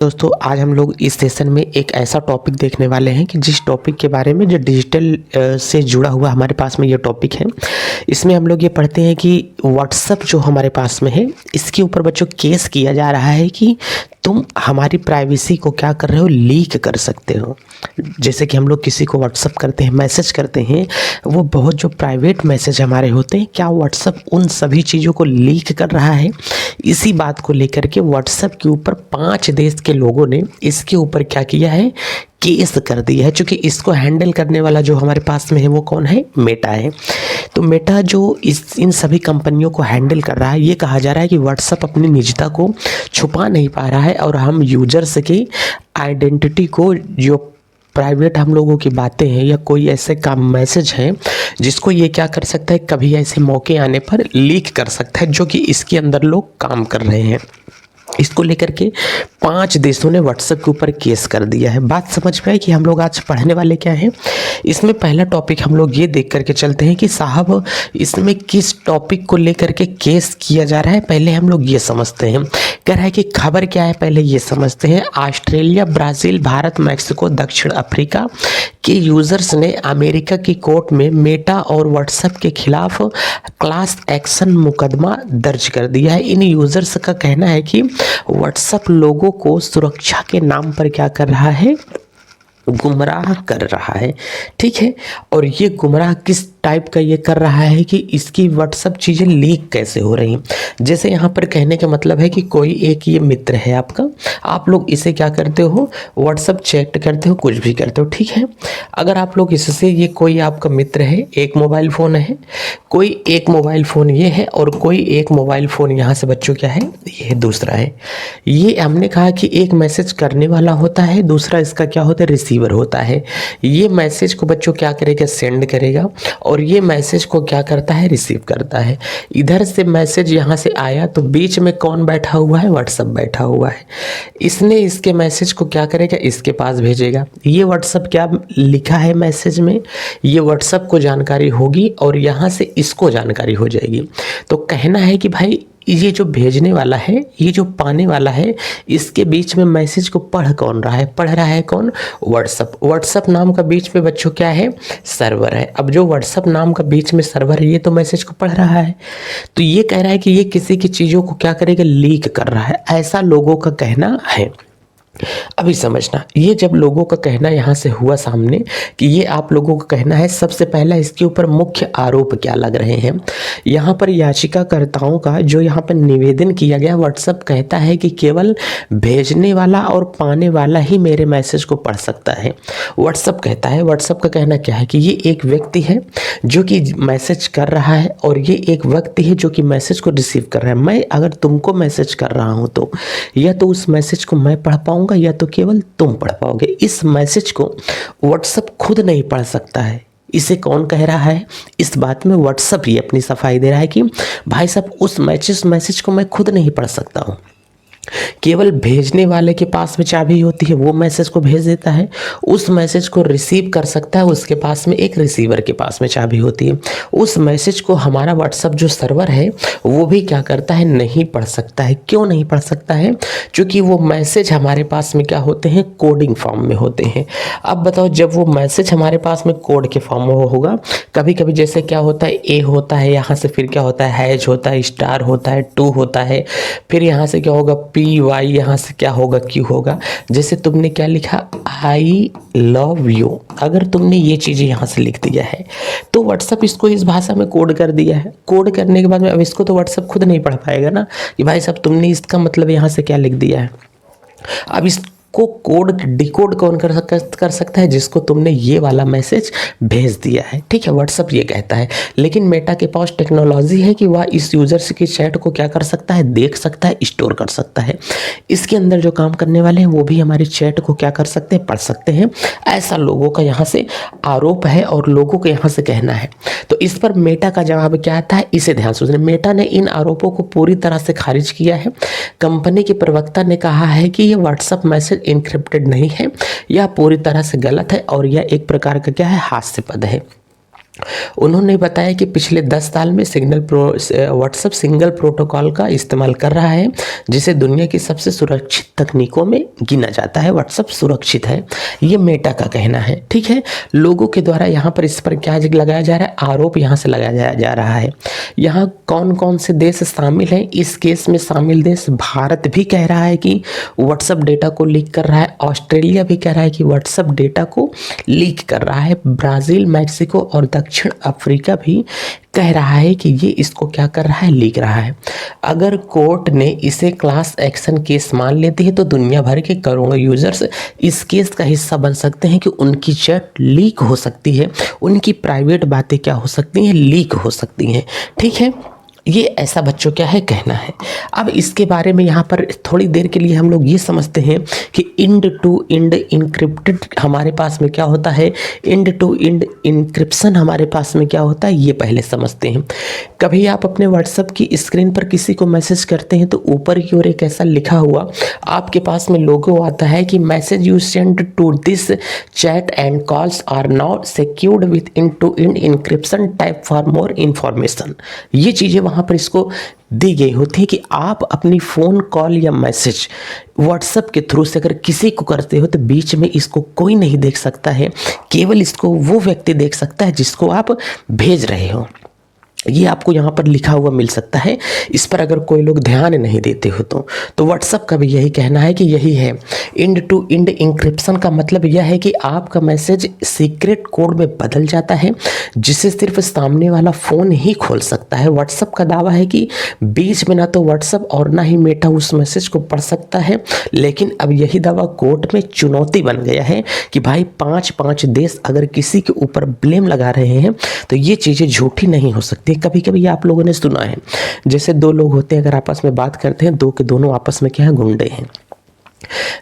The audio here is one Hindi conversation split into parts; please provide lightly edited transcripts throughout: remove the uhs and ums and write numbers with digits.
दोस्तों आज हम लोग इस सेशन में एक ऐसा टॉपिक देखने वाले हैं कि जिस टॉपिक के बारे में जो डिजिटल से जुड़ा हुआ हमारे पास में ये टॉपिक है। इसमें हम लोग ये पढ़ते हैं कि व्हाट्सएप जो हमारे पास में है इसके ऊपर बच्चों केस किया जा रहा है कि तुम हमारी प्राइवेसी को क्या कर रहे हो, लीक कर सकते हो। जैसे कि हम लोग किसी को व्हाट्सएप करते हैं, मैसेज करते हैं, वो बहुत जो प्राइवेट मैसेज हमारे होते हैं, क्या व्हाट्सएप उन सभी चीज़ों को लीक कर रहा है। इसी बात को लेकर के व्हाट्सएप के ऊपर 5 देश के लोगों ने इसके ऊपर क्या किया है, केस कर दिया है। क्योंकि इसको हैंडल करने वाला जो हमारे पास में है वो कौन है, मेटा है। तो मेटा जो इन सभी कंपनियों को हैंडल कर रहा है, ये कहा जा रहा है कि व्हाट्सएप अपनी निजता को छुपा नहीं पा रहा है और हम यूजर्स की आइडेंटिटी को, जो प्राइवेट हम लोगों की बातें हैं या कोई ऐसे काम मैसेज है जिसको ये क्या कर सकता है, कभी ऐसे मौके आने पर लीक कर सकता है, जो कि इसके अंदर लोग काम कर रहे हैं। इसको लेकर के 5 देशों ने व्हाट्सएप के ऊपर केस कर दिया है। बात समझ में आई कि हम लोग आज पढ़ने वाले क्या हैं। इसमें पहला टॉपिक हम लोग ये देख करके चलते हैं कि साहब इसमें किस टॉपिक को लेकर के केस किया जा रहा है। पहले हम लोग ये समझते हैं, कह रहा है कि खबर क्या है, पहले ये समझते हैं। ऑस्ट्रेलिया, ब्राज़ील, भारत, मैक्सिको, दक्षिण अफ्रीका के यूज़र्स ने अमेरिका की कोर्ट में मेटा और व्हाट्सएप के खिलाफ क्लास एक्शन मुकदमा दर्ज कर दिया है। इन यूज़र्स का कहना है कि व्हाट्सएप लोगों को सुरक्षा के नाम पर क्या कर रहा है, गुमराह कर रहा है। ठीक है, और ये गुमराह किस टाइप का ये कर रहा है कि इसकी व्हाट्सएप चीज़ें लीक कैसे हो रही हैं। जैसे यहाँ पर कहने का मतलब है कि कोई एक ये मित्र है आपका, आप लोग इसे क्या करते हो, व्हाट्सएप चैट करते हो, कुछ भी करते हो। ठीक है, अगर आप लोग इससे, ये कोई आपका मित्र है, एक मोबाइल फ़ोन है, कोई एक मोबाइल फ़ोन ये है और कोई एक मोबाइल फ़ोन यहाँ से बच्चों क्या है, ये दूसरा है। ये हमने कहा कि एक मैसेज करने वाला होता है, दूसरा इसका क्या होता है, रिसीवर होता है। ये मैसेज को बच्चों क्या करेगा, सेंड करेगा और ये मैसेज को क्या करता है, रिसीव करता है। इधर से मैसेज यहाँ से आया तो बीच में कौन बैठा हुआ है, व्हाट्सएप बैठा हुआ है। इसने इसके मैसेज को क्या करेगा, इसके पास भेजेगा। ये व्हाट्सएप क्या लिखा है मैसेज में, ये व्हाट्सएप को जानकारी होगी और यहाँ से इसको जानकारी हो जाएगी। तो कहना है कि भाई ये जो भेजने वाला है, ये जो पाने वाला है, इसके बीच में मैसेज को पढ़ कौन रहा है, पढ़ रहा है कौन, व्हाट्सएप। व्हाट्सएप नाम का बीच में बच्चों क्या है, सर्वर है। अब जो व्हाट्सएप नाम का बीच में सर्वर है, ये तो मैसेज को पढ़ रहा है। तो ये कह रहा है कि ये किसी की चीज़ों को क्या करेगा, लीक कर रहा है, ऐसा लोगों का कहना है। अभी समझना, ये जब लोगों का कहना यहाँ से हुआ सामने कि ये आप लोगों का कहना है, सबसे पहला इसके ऊपर मुख्य आरोप क्या लग रहे हैं। यहाँ पर याचिकाकर्ताओं का जो यहाँ पर निवेदन किया गया, व्हाट्सएप कहता है कि केवल भेजने वाला और पाने वाला ही मेरे मैसेज को पढ़ सकता है। व्हाट्सएप कहता है, व्हाट्सएप का कहना क्या है कि ये एक व्यक्ति है जो कि मैसेज कर रहा है और ये एक व्यक्ति है जो कि मैसेज को रिसीव कर रहा है। मैं अगर तुमको मैसेज कर रहा हूँ तो या तो उस मैसेज को मैं पढ़ पाऊंगा या तो केवल तुम पढ़ पाओगे। इस मैसेज को व्हाट्सएप खुद नहीं पढ़ सकता है। इसे कौन कह रहा है, इस बात में व्हाट्सएप ही अपनी सफाई दे रहा है कि भाई साहब उस मैसेज को मैं खुद नहीं पढ़ सकता हूँ। केवल भेजने वाले के पास में चाबी होती है, वो मैसेज को भेज देता है। उस मैसेज को रिसीव कर सकता है, उसके पास में एक रिसीवर के पास में चाबी होती है। उस मैसेज को हमारा व्हाट्सएप जो सर्वर है वो भी क्या करता है, नहीं पढ़ सकता है। क्यों नहीं पढ़ सकता है, क्योंकि वो मैसेज हमारे पास में क्या होते हैं, कोडिंग फॉर्म में होते हैं। अब बताओ, जब वो मैसेज हमारे पास में कोड के फॉर्म में होगा, कभी कभी जैसे क्या होता है, ए होता है, यहाँ से फिर क्या होता है, हैश होता है, स्टार होता है, 2 होता है, फिर यहाँ से क्या होगा, PY, यहाँ से क्या होगा, Q होगा। जैसे तुमने क्या लिखा, आई लव यू, अगर तुमने ये चीज़ें यहाँ से लिख दिया है तो व्हाट्सएप इसको इस भाषा में कोड कर दिया है। कोड करने के बाद में अब इसको तो व्हाट्सएप खुद नहीं पढ़ पाएगा ना कि भाई साहब तुमने इसका मतलब यहाँ से क्या लिख दिया है। अब इस को कोड डिकोड कौन कर सकता है, जिसको तुमने ये वाला मैसेज भेज दिया है। ठीक है, व्हाट्सएप ये कहता है। लेकिन मेटा के पास टेक्नोलॉजी है कि वह इस यूजर्स की चैट को क्या कर सकता है, देख सकता है, स्टोर कर सकता है। इसके अंदर जो काम करने वाले हैं वो भी हमारी चैट को क्या कर सकते हैं, पढ़ सकते हैं। ऐसा लोगों का यहाँ से आरोप है और लोगों के यहाँ से कहना है। तो इस पर मेटा का जवाब क्या आता है, इसे ध्यान से सुनिए। मेटा ने इन आरोपों को पूरी तरह से खारिज किया है। कंपनी के प्रवक्ता ने कहा है कि ये व्हाट्सएप मैसेज इनक्रिप्टेड नहीं है, यह पूरी तरह से गलत है और यह एक प्रकार का क्या है, हास्यास्पद है। उन्होंने बताया कि पिछले 10 साल में व्हाट्सएप सिंगल प्रोटोकॉल का इस्तेमाल कर रहा है, जिसे दुनिया की सबसे सुरक्षित तकनीकों में गिना जाता है। व्हाट्सएप सुरक्षित है, ये मेटा का कहना है। ठीक है, लोगों के द्वारा यहाँ पर इस पर क्या लगाया जा रहा है, आरोप यहाँ से लगाया जा रहा है। यहाँ कौन कौन से देश शामिल हैं? इस केस में शामिल देश भारत भी कह रहा है कि व्हाट्सएप डेटा को लीक कर रहा है, ऑस्ट्रेलिया भी कह रहा है कि व्हाट्सएप डेटा को लीक कर रहा है, ब्राज़ील, मैक्सिको और दक्षिण अफ्रीका भी कह रहा है कि ये इसको क्या कर रहा है, लीक रहा है। अगर कोर्ट ने इसे क्लास एक्शन केस मान लेती है तो दुनिया भर के करोड़ों यूजर्स इस केस का हिस्सा बन सकते हैं कि उनकी चैट लीक हो सकती है, उनकी प्राइवेट बातें क्या हो सकती हैं, लीक हो सकती हैं। ठीक है, ये ऐसा बच्चों क्या है कहना है। अब इसके बारे में यहाँ पर थोड़ी देर के लिए हम लोग ये समझते हैं कि इंड टू इंड इंक्रिप्टेड हमारे पास में क्या होता है, इंड टू इंड इंक्रिप्शन हमारे पास में क्या होता है, ये पहले समझते हैं। कभी आप अपने व्हाट्सएप की स्क्रीन पर किसी को मैसेज करते हैं तो ऊपर की ओर एक ऐसा लिखा हुआ आपके पास में लोगो आता है कि message you send to this chat and calls are now secured with end to end encryption type for more information. ये चीज़ें वहाँ पर इसको दी गई होती है कि आप अपनी फ़ोन कॉल या मैसेज व्हाट्सएप के थ्रू से अगर किसी को करते हो तो बीच में इसको कोई नहीं देख सकता है, केवल इसको वो व्यक्ति देख सकता है जिसको आप भेज रहे हो। ये आपको यहाँ पर लिखा हुआ मिल सकता है। इस पर अगर कोई लोग ध्यान नहीं देते हो तो व्हाट्सएप का भी यही कहना है कि यही है। इंड टू इंड इंक्रिप्शन का मतलब यह है कि आपका मैसेज सीक्रेट कोड में बदल जाता है जिसे सिर्फ सामने वाला फ़ोन ही खोल सकता है। व्हाट्सएप का दावा है कि बीच में ना तो व्हाट्सएप और ना ही मेटा उस मैसेज को पढ़ सकता है, लेकिन अब यही दावा कोर्ट में चुनौती बन गया है कि भाई 5 देश अगर किसी के ऊपर ब्लेम लगा रहे हैं तो ये चीज़ें झूठी नहीं हो सकती। कभी कभी आप लोगों ने सुना है, जैसे दो लोग होते हैं, अगर आपस में बात करते हैं, दो के दोनों आपस में क्या है, गुंडे हैं।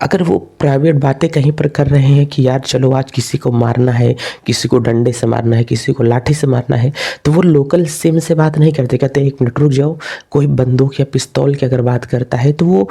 अगर वो प्राइवेट बातें कहीं पर कर रहे हैं कि यार चलो आज किसी को मारना है, किसी को डंडे से मारना है, किसी को लाठी से मारना है, तो वो लोकल सिम से बात नहीं करते, कहते हैं 1 मिनट रुक जाओ। कोई बंदूक या पिस्तौल की अगर बात करता है तो वो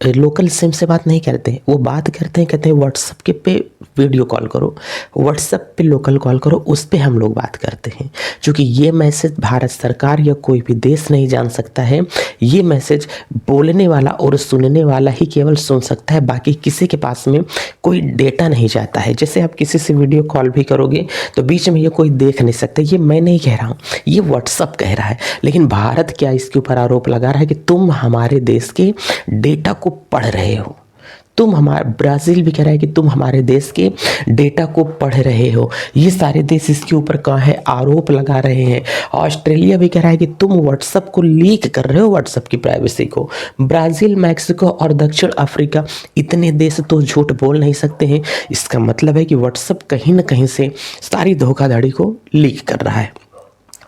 लोकल सिम से बात नहीं करते, वो बात करते हैं, कहते हैं व्हाट्सएप के पे वीडियो कॉल करो, व्हाट्सएप पे लोकल कॉल करो, उस पर हम लोग बात करते हैं। क्योंकि ये मैसेज भारत सरकार या कोई भी देश नहीं जान सकता है, ये मैसेज बोलने वाला और सुनने वाला ही केवल सुन सकता है, बाकी किसी के पास में कोई डेटा नहीं जाता है। जैसे आप किसी से वीडियो कॉल भी करोगे तो बीच में ये कोई देख नहीं सकता। ये मैं नहीं कह रहा हूँ, ये व्हाट्सएप कह रहा है। लेकिन भारत क्या इसके ऊपर आरोप लगा रहा है कि तुम हमारे देश के डेटा को पढ़ रहे हो, तुम हमारे, ब्राज़ील भी कह रहा है कि तुम हमारे देश के डेटा को पढ़ रहे हो। ये सारे देश इसके ऊपर कहाँ है, आरोप लगा रहे हैं। ऑस्ट्रेलिया भी कह रहा है कि तुम व्हाट्सएप को लीक कर रहे हो, व्हाट्सएप की प्राइवेसी को। ब्राज़ील, मैक्सिको और दक्षिण अफ्रीका, इतने देश तो झूठ बोल नहीं सकते हैं। इसका मतलब है कि व्हाट्सएप कहीं ना कहीं से सारी धोखाधड़ी को लीक कर रहा है।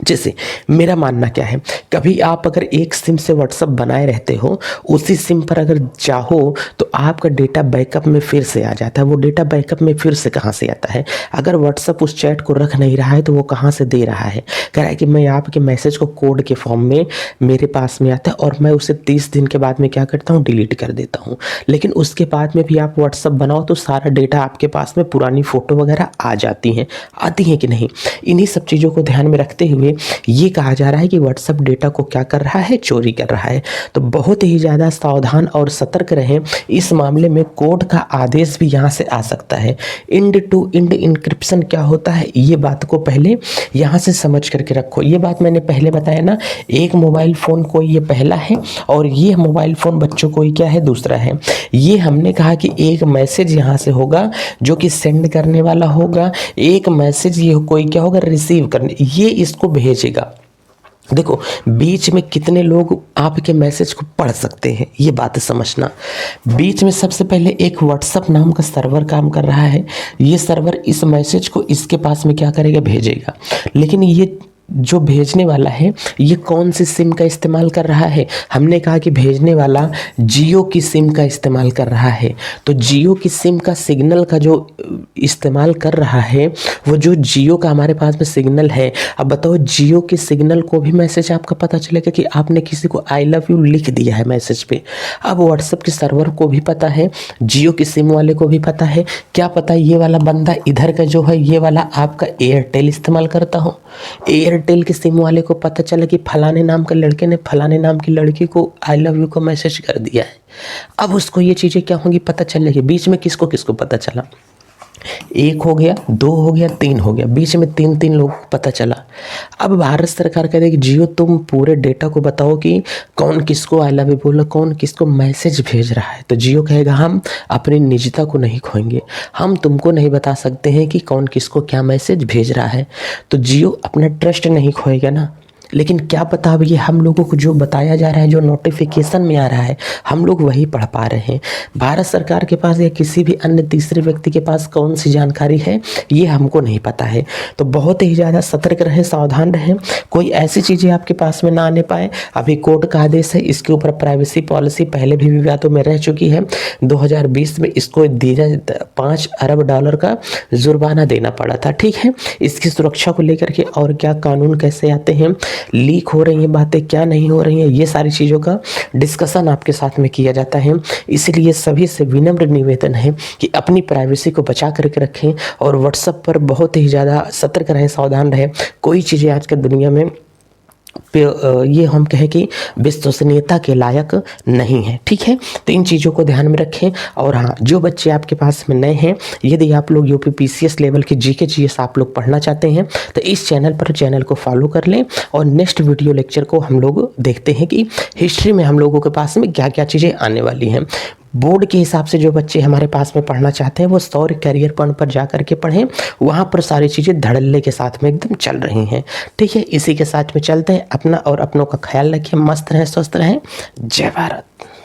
जैसे मेरा मानना क्या है, कभी आप अगर एक सिम से व्हाट्सएप बनाए रहते हो, उसी सिम पर अगर चाहो तो आपका डेटा बैकअप में फिर से आ जाता है। वो डेटा बैकअप में फिर से कहाँ से आता है? अगर व्हाट्सएप उस चैट को रख नहीं रहा है तो वो कहाँ से दे रहा है? कह रहा है कि मैं आपके मैसेज को कोड के फॉर्म में मेरे पास में आता है और मैं उसे 30 दिन के बाद में क्या करता हूँ, डिलीट कर देता हूँ। लेकिन उसके बाद में भी आप व्हाट्सएप बनाओ तो सारा डेटा आपके पास में, पुरानी फ़ोटो वगैरह आ जाती हैं, आती हैं कि नहीं? इन्हीं सब चीज़ों को ध्यान में रखते हुए ये कहा जा रहा है कि व्हाट्सएप डेटा को क्या कर रहा है, चोरी कर रहा है। तो बहुत ही ज़्यादा सावधान और सतर्क रहें। इस मामले में कोर्ट का आदेश भी यहाँ से आ सकता है। इंड टू इंड इंक्रिप्शन क्या होता है, ये बात को पहले यहाँ से समझ करके रखो। ये बात मैंने पहले बताया ना, एक मोबाइल फ़ोन को ये पहला है और ये मोबाइल फ़ोन बच्चों को ही क्या है, दूसरा है। ये हमने कहा कि एक मैसेज यहाँ से होगा जो कि सेंड करने वाला होगा, एक मैसेज ये कोई क्या होगा, रिसीव करने, ये इसको भेजेगा। देखो बीच में कितने लोग आपके मैसेज को पढ़ सकते हैं, ये बात समझना। बीच में सबसे पहले एक व्हाट्सएप नाम का सर्वर काम कर रहा है। ये सर्वर इस मैसेज को इसके पास में क्या करेगा, भेजेगा। लेकिन ये जो भेजने वाला है ये कौन सी सिम का इस्तेमाल कर रहा है। हमने कहा कि भेजने वाला जियो की सिम का इस्तेमाल कर रहा है। तो जियो की सिम का सिग्नल का जो इस्तेमाल कर रहा है वो जो जियो का हमारे पास में सिग्नल है। अब बताओ, जियो के सिग्नल को भी मैसेज आपका पता चलेगा कि आपने किसी को आई लव यू लिख दिया है मैसेज पे। अब व्हाट्सएप के सर्वर को भी पता है, जियो की सिम वाले को भी पता है। क्या पता ये वाला बंदा इधर का जो है ये वाला आपका एयरटेल इस्तेमाल करता हो। एयरटेल के सिम वाले को पता चला कि फलाने नाम के लड़के ने फलाने नाम की लड़की को आई लव यू को मैसेज कर दिया है। अब उसको ये चीज़ें क्या होंगी, पता चलेगी। बीच में किसको किसको पता चला, 1 हो गया, 2 हो गया, 3 हो गया, बीच में 3 लोगों को पता चला। अब भारत सरकार कहती है कि जियो तुम पूरे डेटा को बताओ कि कौन किसको आई लव यू बोला, कौन किसको मैसेज भेज रहा है। तो जियो कहेगा हम अपनी निजता को नहीं खोएंगे, हम तुमको नहीं बता सकते हैं कि कौन किसको क्या मैसेज भेज रहा है। तो जियो अपना ट्रस्ट नहीं खोएगा ना। लेकिन क्या पता अब ये हम लोगों को जो बताया जा रहा है, जो नोटिफिकेशन में आ रहा है, हम लोग वही पढ़ पा रहे हैं। भारत सरकार के पास या किसी भी अन्य तीसरे व्यक्ति के पास कौन सी जानकारी है ये हमको नहीं पता है। तो बहुत ही ज़्यादा सतर्क रहें, सावधान रहें, कोई ऐसी चीज़ें आपके पास में ना आने पाए। अभी कोर्ट का आदेश है, इसके ऊपर प्राइवेसी पॉलिसी पहले भी विवादों में रह चुकी है। 2020 में इसको $5 अरब का जुर्माना देना पड़ा था। ठीक है, इसकी सुरक्षा को लेकर के और क्या कानून कैसे आते हैं, लीक हो रही हैं बातें, क्या नहीं हो रही हैं, ये सारी चीज़ों का डिस्कशन आपके साथ में किया जाता है। इसलिए सभी से विनम्र निवेदन है कि अपनी प्राइवेसी को बचा करके रखें और व्हाट्सएप पर बहुत ही ज़्यादा सतर्क रहें, सावधान रहें। कोई चीज़ें आजकल दुनिया में ये हम कहें कि विश्वसनीयता के लायक नहीं है। ठीक है, तो इन चीज़ों को ध्यान में रखें। और हाँ, जो बच्चे आपके पास में नए हैं, यदि आप लोग यूपीपीसीएस लेवल की जीके जीएस आप लोग पढ़ना चाहते हैं तो इस चैनल को फॉलो कर लें। और नेक्स्ट वीडियो लेक्चर को हम लोग देखते हैं कि हिस्ट्री में हम लोगों के पास में क्या क्या चीज़ें आने वाली हैं। बोर्ड के हिसाब से जो बच्चे हमारे पास में पढ़ना चाहते हैं वो सौर्य करियर पॉइंट पर जा करके पढ़ें, वहाँ पर सारी चीज़ें धड़ल्ले के साथ में एकदम चल रही हैं। ठीक है, इसी के साथ में चलते हैं। अपना और अपनों का ख्याल रखिए, मस्त रहें, स्वस्थ रहें। जय भारत।